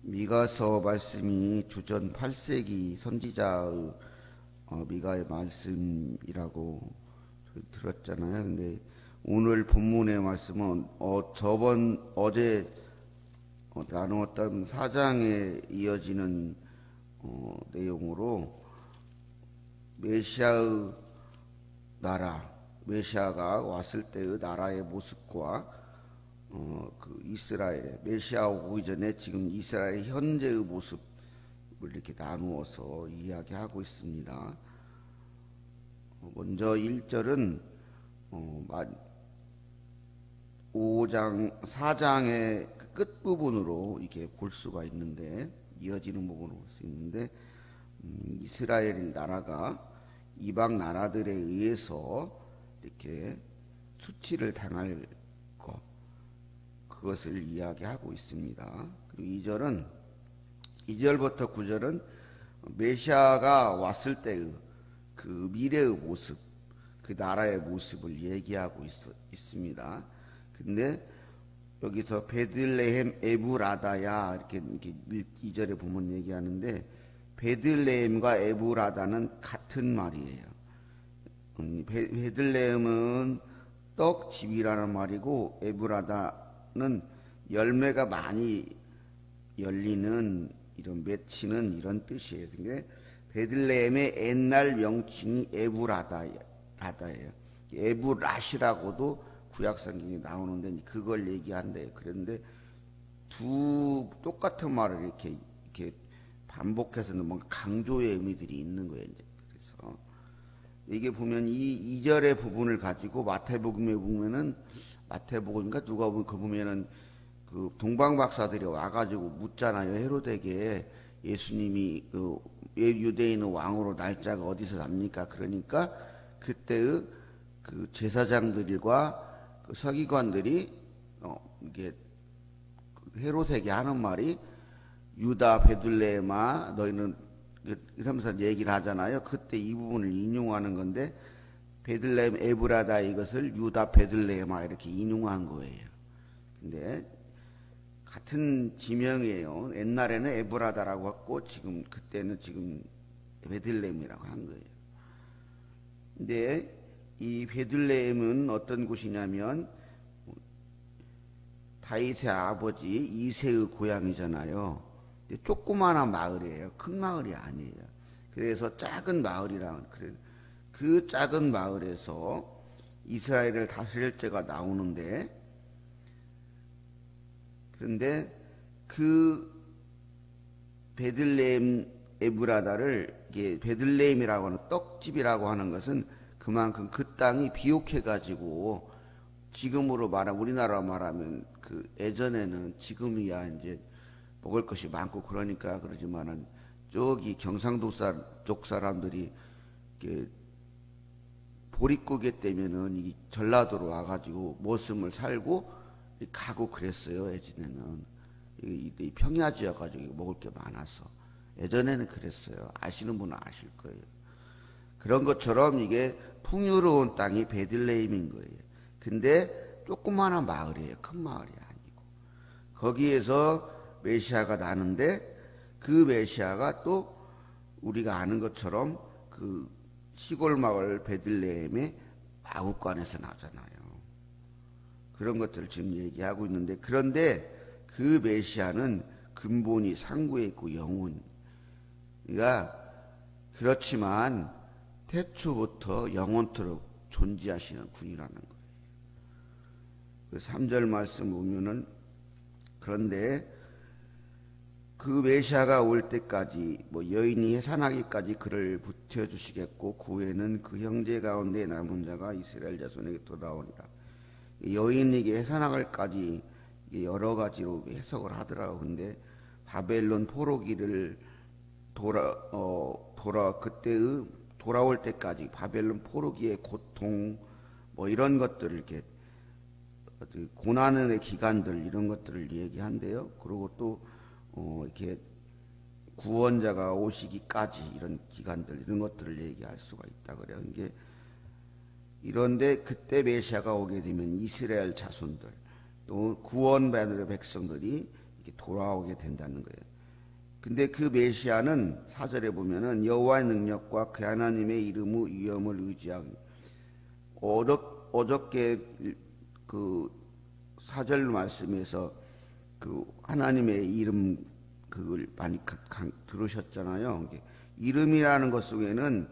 미가서 말씀이 주전 8세기 선지자의 미가의 말씀이라고 들었잖아요. 근데 오늘 본문의 말씀은 어제 나누었던 4장에 이어지는 내용으로 메시아의 나라, 메시아가 왔을 때의 나라의 모습과 그 이스라엘의 메시아 오기 전에 지금 이스라엘 현재의 모습을 이렇게 나누어서 이야기하고 있습니다. 먼저 1절은 4장의 끝부분으로 이렇게 볼 수가 있는데, 이어지는 부분으로 볼 수 있는데, 이스라엘 나라가 이방 나라들에 의해서 이렇게 수치를 당할 것, 그것을 이야기하고 있습니다. 그리고 2절부터 9절은 메시아가 왔을 때의 그 미래의 모습, 그 나라의 모습을 얘기하고 있습니다. 근데 여기서 베들레헴 에브라다야 이렇게 2절에 보면 얘기하는데, 베들레헴과 에브라다는 같은 말이에요. 베들레헴은 떡집이라는 말이고, 에브라다는 열매가 많이 열리는, 이런 맺히는 이런 뜻이에요. 근데 베들레헴의 옛날 명칭이 에브라다예요. 에브라시라고도 구약성경에 나오는데 그걸 얘기한대요. 그런데 두 똑같은 말을 이렇게 반복해서는 뭔가 강조의 의미들이 있는 거예요. 그래서 이게 보면 이 2절의 부분을 가지고 마태복음에 보면은, 마태복음인가 누가 보면은 그 동방 박사들이 와가지고 묻잖아요. 헤로데게 예수님이 유대인의 왕으로 날짜가 어디서 납니까? 그러니까 그때의 그 제사장들과 그 서기관들이 이게 헤롯에게 하는 말이, 유다 베들레헴아 너희는, 이러면서 얘기를 하잖아요. 그때 이 부분을 인용하는 건데, 베들레헴 에브라다 이것을 유다 베들레헴아 이렇게 인용한 거예요. 근데 같은 지명이에요. 옛날에는 에브라다라고 했고 그때는 베들레헴이라고 한 거예요. 근데 이 베들레헴은 어떤 곳이냐면 다윗의 아버지 이새의 고향이잖아요. 조그마한 마을이에요. 큰 마을이 아니에요. 그래서 작은 마을이라는, 그 작은 마을에서 이스라엘을 다스릴 때가 나오는데, 그런데 그 베들레헴 에브라다를, 이게 베들레헴이라고 하는 떡집이라고 하는 것은 그만큼 그 땅이 비옥해가지고, 지금으로 말하면, 우리나라 말하면 그 예전에는, 지금이야 이제 먹을 것이 많고 그러니까 그러지만은, 저기 경상도 쪽 사람들이 이렇게 보릿고개 때면은 이 전라도로 와가지고 모슴을 살고 가고 그랬어요. 예전에는 이 평야지여가지고 먹을 게 많아서 예전에는 그랬어요. 아시는 분은 아실 거예요. 그런 것처럼 이게 풍요로운 땅이 베들레헴인 거예요. 근데 조그마한 마을이에요. 큰 마을이 아니고. 거기에서 메시아가 나는데, 그 메시아가 또 우리가 아는 것처럼 그 시골 마을 베들레헴의 마구간에서 나잖아요. 그런 것들을 지금 얘기하고 있는데, 그런데 그 메시아는 근본이 상구에 있고 영혼, 그러니까 그렇지만 태초부터 영원토록 존재하시는 분이라는 거예요. 그 3절 말씀 보면은, 그런데 그 메시아가 올 때까지 여인이 해산하기까지 그를 붙여주시겠고, 그 후에는 그 형제 가운데 남은 자가 이스라엘 자손에게 돌아오리라. 여인에게 해산하기까지 여러 가지로 해석을 하더라고. 근데 바벨론 포로기를 그때의 돌아올 때까지 바벨론 포로기의 고통, 이런 것들을 이렇게 고난의 기간들, 이런 것들을 얘기한대요. 그리고 또 이렇게 구원자가 오시기까지 이런 기간들, 이런 것들을 얘기할 수가 있다 그래요. 이게 이런데 그때 메시아가 오게 되면 이스라엘 자손들, 또 구원받을 백성들이 이렇게 돌아오게 된다는 거예요. 근데 그 메시아는 4절에 보면은 여호와의 능력과 그 하나님의 이름의 위엄을 의지하고, 어저께 그 4절 말씀에서 그 하나님의 이름 그걸 많이 들으셨잖아요. 이름이라는 것 속에는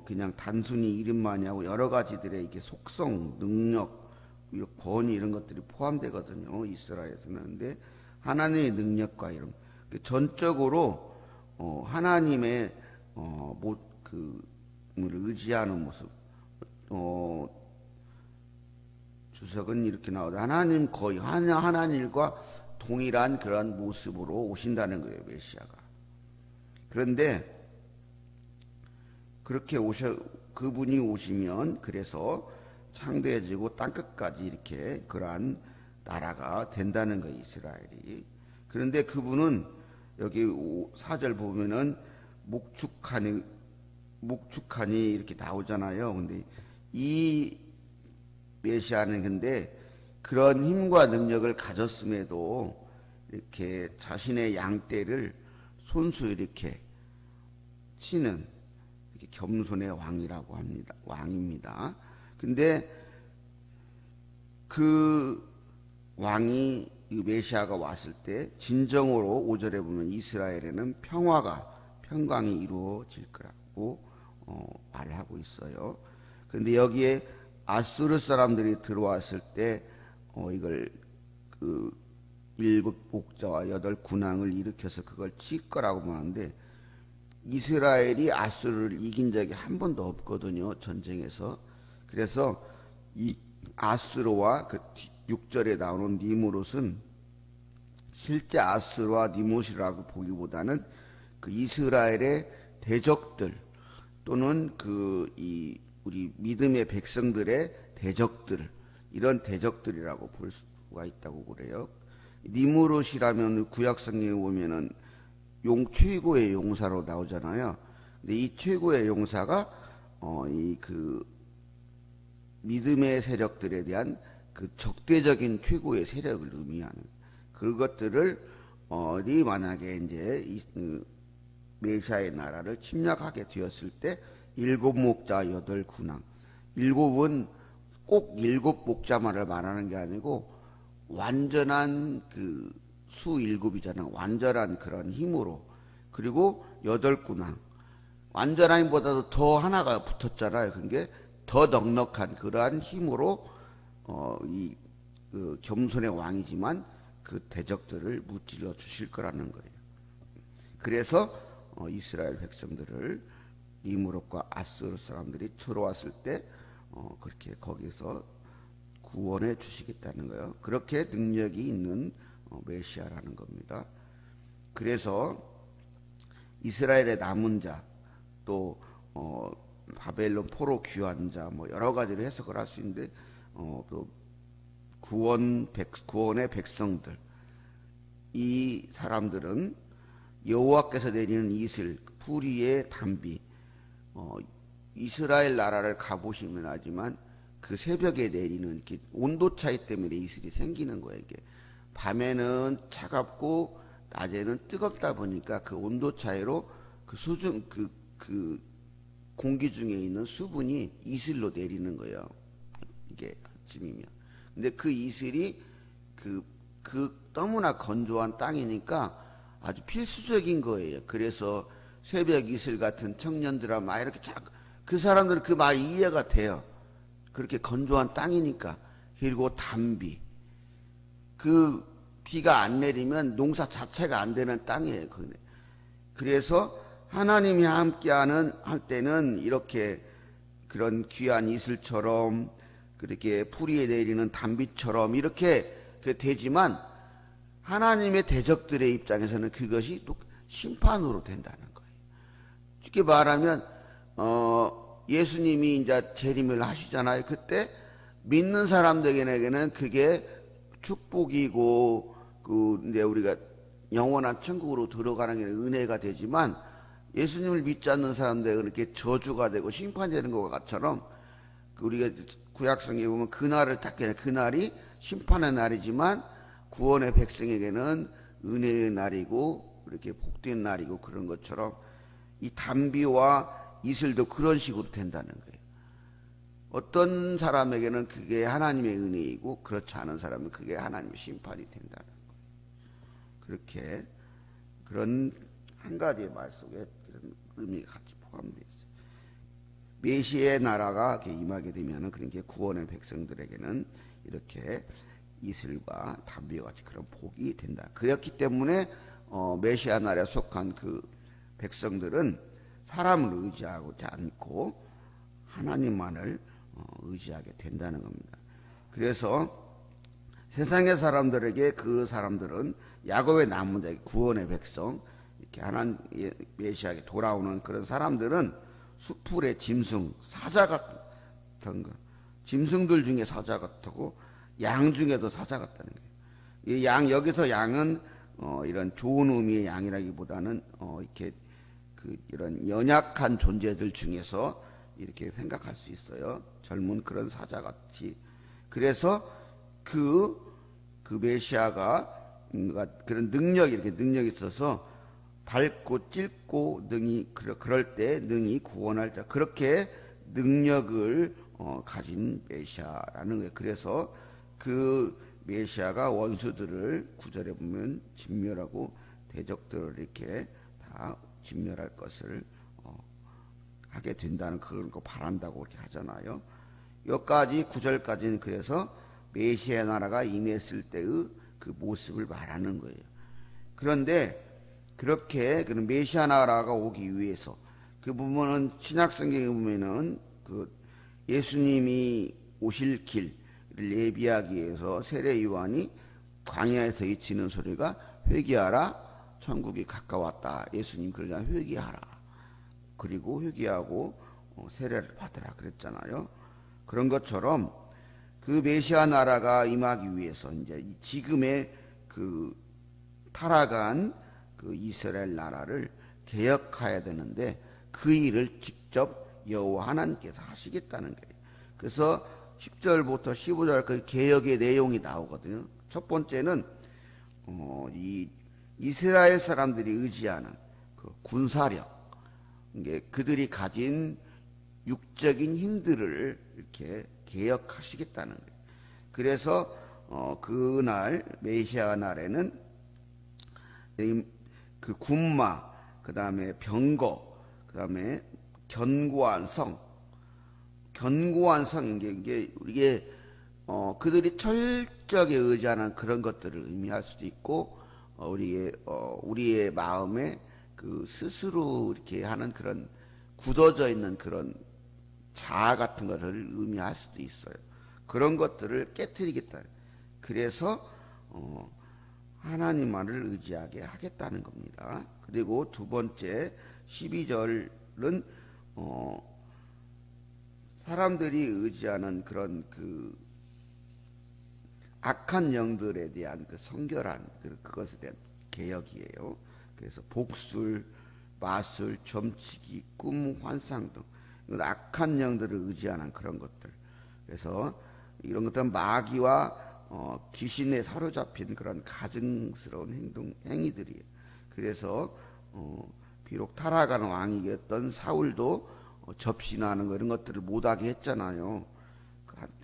그냥 단순히 이름만이 하고 여러 가지들의 이게 속성, 능력, 권위 이런 것들이 포함되거든요. 이스라엘에서는. 근데 하나님의 능력과 이름, 전적으로 하나님의 그를 의지하는 모습. 주석은 이렇게 나오죠. 하나님 거의 하나님과 동일한 그런 모습으로 오신다는 거예요, 메시아가. 그런데 그렇게 그분이 오시면 그래서 창대해지고 땅끝까지 이렇게 그러한 나라가 된다는 거예요, 이스라엘이. 그런데 그분은 여기 4절 보면은 목축하니 이렇게 나오잖아요. 근데 이 메시아는 근데 그런 힘과 능력을 가졌음에도 이렇게 자신의 양떼를 손수 이렇게 치는 이렇게 겸손의 왕이라고 합니다. 왕입니다. 근데 그 왕이 이 메시아가 왔을 때 진정으로 5절에 보면 이스라엘에는 평강이 이루어질 거라고 말하고 있어요. 그런데 여기에 아수르 사람들이 들어왔을 때 이걸 그 7목자와 8군왕을 일으켜서 그걸 칠 거라고 하는데, 이스라엘이 아수르를 이긴 적이 한 번도 없거든요, 전쟁에서. 그래서 이 아수르와 그 6절에 나오는 니무롯은 실제 아수르와 니무롯이라고 보기보다는 그 이스라엘의 대적들 또는 우리 믿음의 백성들의 대적들, 이런 대적들이라고 볼 수가 있다고 그래요. 니무롯이라면 구약 성경에 보면은 최고의 용사로 나오잖아요. 근데 이 최고의 용사가 믿음의 세력들에 대한 그 적대적인 최고의 세력을 의미하는 그것들을 만약에 이제 메시아의 나라를 침략하게 되었을 때 7목자 8군왕, 7은 꼭 7목자만을 말하는 게 아니고 완전한 그 수 7이잖아요. 완전한 그런 힘으로. 그리고 8군왕, 완전한 힘보다도 더 하나가 붙었잖아요. 그게 더 넉넉한 그러한 힘으로 그 겸손의 왕이지만 그 대적들을 무찔러 주실 거라는 거예요. 그래서 이스라엘 백성들을 니무롯과 아수르 사람들이 쳐들어왔을 때 그렇게 거기서 구원해 주시겠다는 거예요. 그렇게 능력이 있는 메시아라는 겁니다. 그래서 이스라엘의 남은 자, 또 바벨론 포로 귀환 자, 뭐 여러 가지로 해석을 할 수 있는데 또 구원의 백성들, 이 사람들은 여호와께서 내리는 이슬, 풀이의 단비, 이스라엘 나라를 가보시면 알지만 그 새벽에 내리는 이렇게 온도 차이 때문에 이슬이 생기는 거예요. 이게 밤에는 차갑고 낮에는 뜨겁다 보니까 그 온도 차이로 그 그 공기 중에 있는 수분이 이슬로 내리는 거예요. 이게 아침이면. 근데 그 이슬이 그 너무나 건조한 땅이니까 아주 필수적인 거예요. 그래서 새벽 이슬 같은 청년들아 막 이렇게 그 사람들은 그 말 이해가 돼요. 그렇게 건조한 땅이니까. 그리고 단비. 그 비가 안 내리면 농사 자체가 안 되는 땅이에요. 그래서 하나님이 함께하는 할 때는 이렇게 그런 귀한 이슬처럼 그렇게 풀이 내리는 단비처럼 이렇게 되지만 하나님의 대적들의 입장에서는 그것이 또 심판으로 된다는 거예요. 쉽게 말하면 예수님이 이제 재림을 하시잖아요. 그때 믿는 사람들에게는 그게 축복이고 이제 우리가 영원한 천국으로 들어가는 게 은혜가 되지만 예수님을 믿지 않는 사람들에게 그렇게 저주가 되고 심판이 되는 것처럼 우리가 구약성에 보면 그날을 딱 그날이 심판의 날이지만 구원의 백성에게는 은혜의 날이고 이렇게 복된 날이고 그런 것처럼 이 단비와 이슬도 그런 식으로 된다는 거예요. 어떤 사람에게는 그게 하나님의 은혜이고 그렇지 않은 사람은 그게 하나님의 심판이 된다는 거예요. 그렇게 그런 한 가지의 말 속에 그런 의미가 같이 포함되어 있어요. 메시아의 나라가 이렇게 임하게 되면은 그렇게 구원의 백성들에게는 이렇게 이슬과 단비와 같이 그런 복이 된다. 그렇기 때문에 메시아 나라에 속한 그 백성들은 사람을 의지하지 않고 하나님만을 의지하게 된다는 겁니다. 그래서 세상의 사람들에게 그 사람들은 야곱의 남은 자, 구원의 백성, 이렇게 하나님 메시아에게 돌아오는 그런 사람들은 수풀의 짐승, 사자 같은 거, 짐승들 중에 사자 같고 양 중에도 사자 같다는 거예요. 이 양, 여기서 양은 이런 좋은 의미의 양이라기보다는 이렇게 이런 연약한 존재들 중에서 이렇게 생각할 수 있어요. 젊은 그런 사자같이. 그래서 그 메시아가 그런 능력이 이렇게 능력이 있어서 밟고 찔고 그럴 때 능히 구원할 자, 그렇게 능력을 가진 메시아라는 거예요. 그래서 그 메시아가 원수들을 구절에 보면 진멸하고 대적들을 이렇게 다 진멸할 것을 하게 된다는 그런 거 바란다고 그렇게 하잖아요. 여기까지 9절까지는 그래서 메시아 나라가 임했을 때의 그 모습을 말하는 거예요. 그런데 그렇게 그런 메시아 나라가 오기 위해서 그 부분은 신약 성경에 보면은 그 예수님이 오실 길을 예비하기 위해서 세례 요한이 광야에서 외치는 소리가 회개하라, 천국이 가까웠다. 예수님 그러자 회개하라. 그리고 회개하고 세례를 받으라 그랬잖아요. 그런 것처럼 그 메시아 나라가 임하기 위해서 이제 지금의 그 타락한 그 이스라엘 나라를 개혁해야 되는데 그 일을 직접 여호와 하나님께서 하시겠다는 거예요. 그래서 10절부터 15절 그 개혁의 내용이 나오거든요. 첫 번째는 이 이스라엘 사람들이 의지하는 그 군사력, 이게 그들이 가진 육적인 힘들을 이렇게 개혁하시겠다는 거예요. 그래서 그날 메시아 날에는 그 군마, 그 다음에 병거, 그 다음에 견고한 성, 이게 그들이 철저하게 의지하는 그런 것들을 의미할 수도 있고, 우리의 마음에 그 스스로 이렇게 하는 그런 굳어져 있는 그런 자아 같은 것을 의미할 수도 있어요. 그런 것들을 깨트리겠다. 그래서 하나님만을 의지하게 하겠다는 겁니다. 그리고 두 번째 12절은 사람들이 의지하는 그런 그 악한 영들에 대한 그 성결한 그것에 대한 개혁이에요. 그래서 복술, 마술, 점치기, 꿈, 환상 등 악한 영들을 의지하는 그런 것들. 그래서 이런 것들은 마귀와 귀신에 사로잡힌 그런 가증스러운 행위들이에요. 그래서 비록 타락하는 왕이었던 사울도 접신하는 거 이런 것들을 못하게 했잖아요.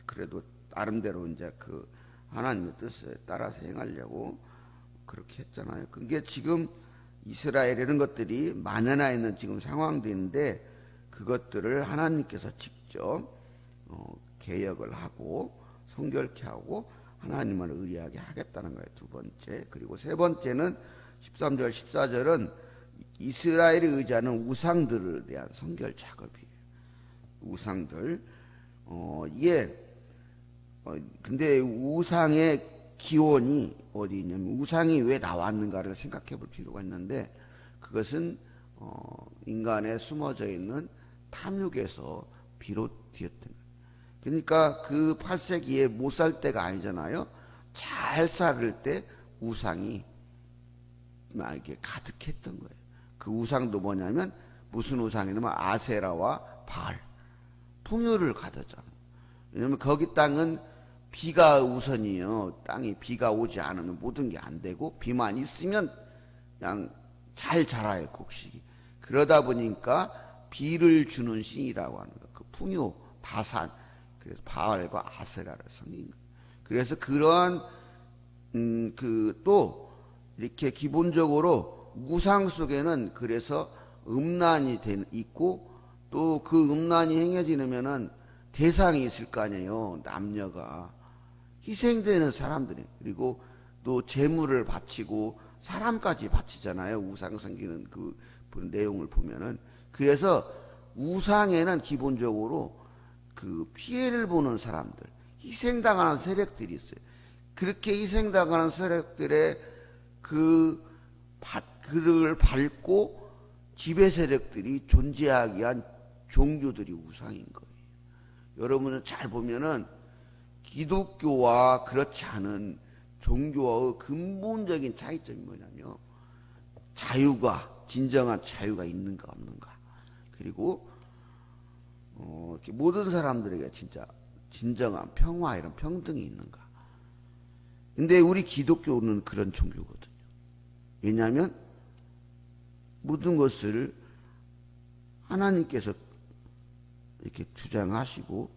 그래도 나름대로 이제 그 하나님의 뜻에 따라서 행하려고 그렇게 했잖아요. 그게 지금 이스라엘 이런 것들이 만연해 있는 지금 상황들인데 그것들을 하나님께서 직접 개혁을 하고 성결케 하고 하나님을 의리하게 하겠다는 거예요. 두 번째. 그리고 세 번째는 13절 14절은 이스라엘이 의지하는 우상들에 대한 성결 작업이에요. 우상들. 근데 우상의 기원이 어디 있냐면 우상이 왜 나왔는가를 생각해 볼 필요가 있는데 그것은 인간에 숨어져 있는 탐욕에서 비롯되었던 거예요. 그러니까 그 8세기에 못 살 때가 아니잖아요. 잘 살을 때 우상이 막 이렇게 가득했던 거예요. 그 우상도 뭐냐면 무슨 우상이냐면 아세라와 바알, 풍요를 가졌잖아요. 왜냐면 거기 땅은 비가 우선이요. 땅이 비가 오지 않으면 모든 게 안 되고 비만 있으면 그냥 잘 자라요, 곡식이. 그러다 보니까 비를 주는 신이라고 하는 거. 그 풍요, 다산. 그래서 바알과 아세라를 섬긴 거예요. 그래서 그런 또 이렇게 기본적으로 우상 속에는 그래서 음란이 있고 또 그 음란이 행해지면은 대상이 있을 거 아니에요. 남녀가 희생되는 사람들이. 그리고 또 재물을 바치고 사람까지 바치잖아요. 우상 섬기는 그 내용을 보면은. 그래서 우상에는 기본적으로 그 피해를 보는 사람들, 희생당하는 세력들이 있어요. 그렇게 희생당하는 세력들의 그를 밟고 지배 세력들이 존재하기 위한 종교들이 우상인 거예요. 여러분은 잘 보면은 기독교와 그렇지 않은 종교의 근본적인 차이점이 뭐냐면 자유가, 진정한 자유가 있는가 없는가. 그리고 모든 사람들에게 진짜 진정한 평화, 이런 평등이 있는가. 근데 우리 기독교는 그런 종교거든요. 왜냐하면 모든 것을 하나님께서 이렇게 주장하시고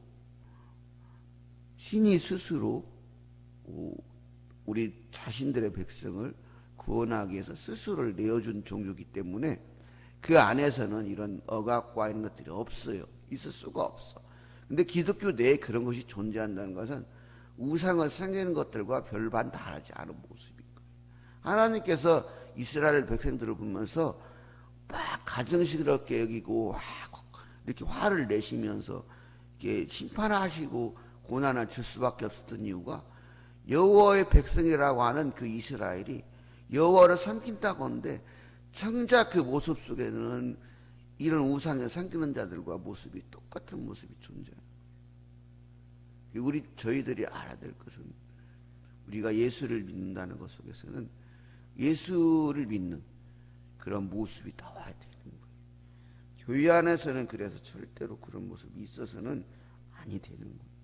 신이 스스로 우리 자신들의 백성을 구원하기 위해서 스스로를 내어준 종교이기 때문에 그 안에서는 이런 억압과 이런 것들이 없어요. 있을 수가 없어. 근데 기독교 내에 그런 것이 존재한다는 것은 우상을 섬기는 것들과 별반 다르지 않은 모습인 거예요. 하나님께서 이스라엘 백성들을 보면서 막 가증스럽게 여기고 이렇게 화를 내시면서 이렇게 심판하시고 고난을 줄 수밖에 없었던 이유가 여호와의 백성이라고 하는 그 이스라엘이 여호와를 섬긴다고 하는데 정작 그 모습 속에는 이런 우상에 섬기는 자들과 모습이 똑같은 모습이 존재해요. 저희들이 알아야 될 것은 우리가 예수를 믿는다는 것 속에서는 예수를 믿는 그런 모습이 나와야 되는 거예요. 교회 안에서는 그래서 절대로 그런 모습이 있어서는 아니 되는 거예요.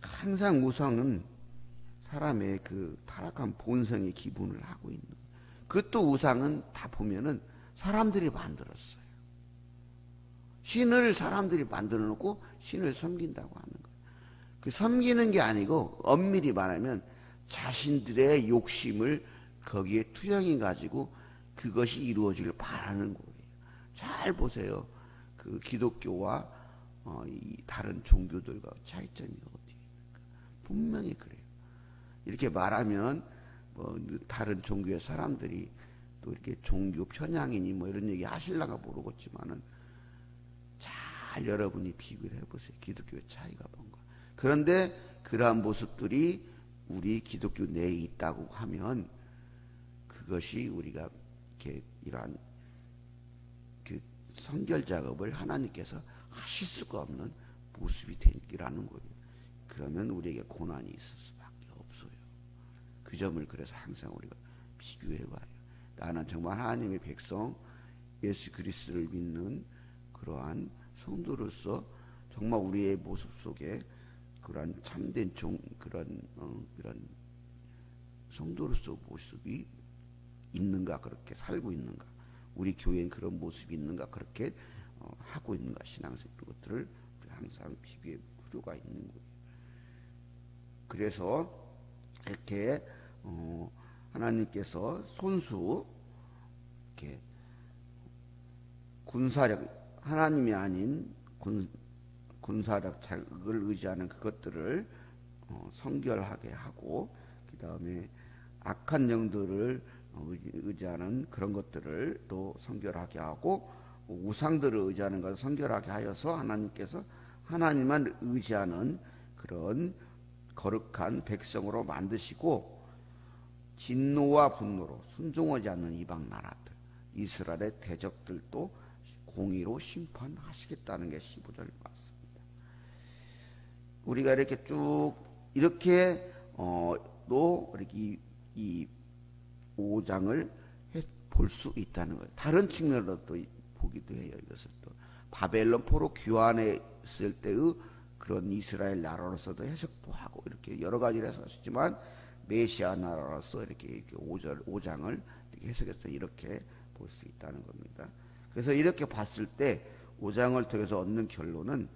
항상 우상은 사람의 그 타락한 본성의 기본을 하고 있는 거예요. 그것도 우상은 다 보면은 사람들이 만들었어요. 신을 사람들이 만들어 놓고 신을 섬긴다고 하는 거예요. 그 섬기는 게 아니고 엄밀히 말하면 자신들의 욕심을 거기에 투영해 가지고 그것이 이루어지길 바라는 거예요. 잘 보세요. 그 기독교와 이 다른 종교들과 차이점이 어디입니까? 분명히 그래요. 이렇게 말하면 다른 종교의 사람들이 또 이렇게 종교 편향이니 이런 얘기 하실라가 모르겠지만은 잘 여러분이 비교를 해보세요. 기독교의 차이가 뭔가. 그런데 그러한 모습들이 우리 기독교 내에 있다고 하면 그것이 우리가 이렇게 이러한 그 성결 작업을 하나님께서 하실 수가 없는 모습이 되기라는 거예요. 그러면 우리에게 고난이 있을 수밖에 없어요. 그 점을 그래서 항상 우리가 비교해 봐요. 나는 정말 하나님의 백성 예수 그리스도를 믿는 그러한 성도로서 정말 우리의 모습 속에 그러한 참된 그런 성도로서 모습이 있는가, 그렇게 살고 있는가, 우리 교회엔 그런 모습이 있는가, 그렇게 하고 있는가, 신앙생 것들을 항상 비교해 필요가 있는 거예요. 그래서 이렇게 하나님께서 손수 이렇게 군사력, 하나님이 아닌 군사력 자극을 의지하는 그것들을 성결하게 하고, 그 다음에 악한 영들을 의지하는 그런 것들을 또 성결하게 하고, 우상들을 의지하는 것을 성결하게 하여서 하나님께서 하나님만 의지하는 그런 거룩한 백성으로 만드시고, 진노와 분노로 순종하지 않는 이방 나라들, 이스라엘의 대적들도 공의로 심판하시겠다는 게 15절 맞습니다. 우리가 이렇게 쭉 이렇게 또 이렇게 이 5장을 볼 수 있다는 거예요. 다른 측면으로 또 보기도 해요. 이것을 또 바벨론 포로 귀환했을 때의 그런 이스라엘 나라로서도 해석도 하고 이렇게 여러 가지를 해석하시지만, 메시아 나라로서 이렇게 5장을 이렇게 해석해서 이렇게 볼 수 있다는 겁니다. 그래서 이렇게 봤을 때 5장을 통해서 얻는 결론은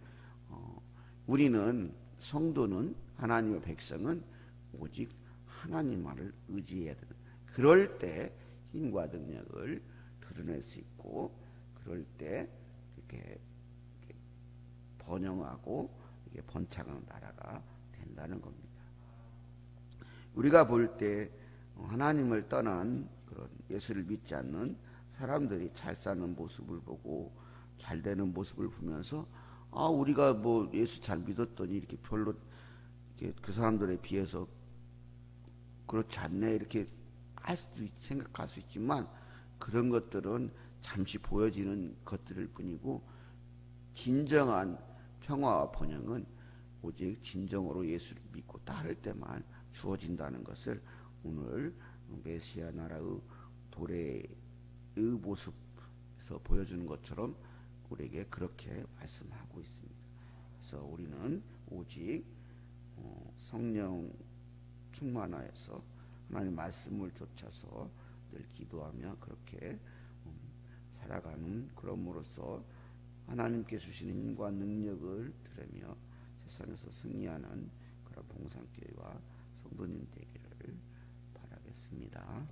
우리는 성도는 하나님의 백성은 오직 하나님만을 의지해야 되는, 그럴 때 힘과 능력을 드러낼 수 있고, 그럴 때 이렇게 번영하고 이게 번창하는 나라가 된다는 겁니다. 우리가 볼 때 하나님을 떠난 그런 예수를 믿지 않는 사람들이 잘 사는 모습을 보고 잘 되는 모습을 보면서 우리가 뭐 예수 잘 믿었더니 이렇게 별로 이렇게 그 사람들에 비해서 그렇지 않네 이렇게 생각할 수 있지만, 그런 것들은 잠시 보여지는 것들일 뿐이고, 진정한 평화와 번영은 오직 진정으로 예수를 믿고 따를 때만 주어진다는 것을 오늘 메시아 나라의 도래의 모습에서 보여주는 것처럼 우리에게 그렇게 말씀하고 있습니다. 그래서 우리는 오직 성령 충만하여서 하나님 말씀을 좇아서 늘 기도하며 그렇게 살아가는, 그럼으로써 하나님께 주시는 힘과 능력을 들으며 세상에서 승리하는 그런 봉산교회와 성도님 되기를 바라겠습니다.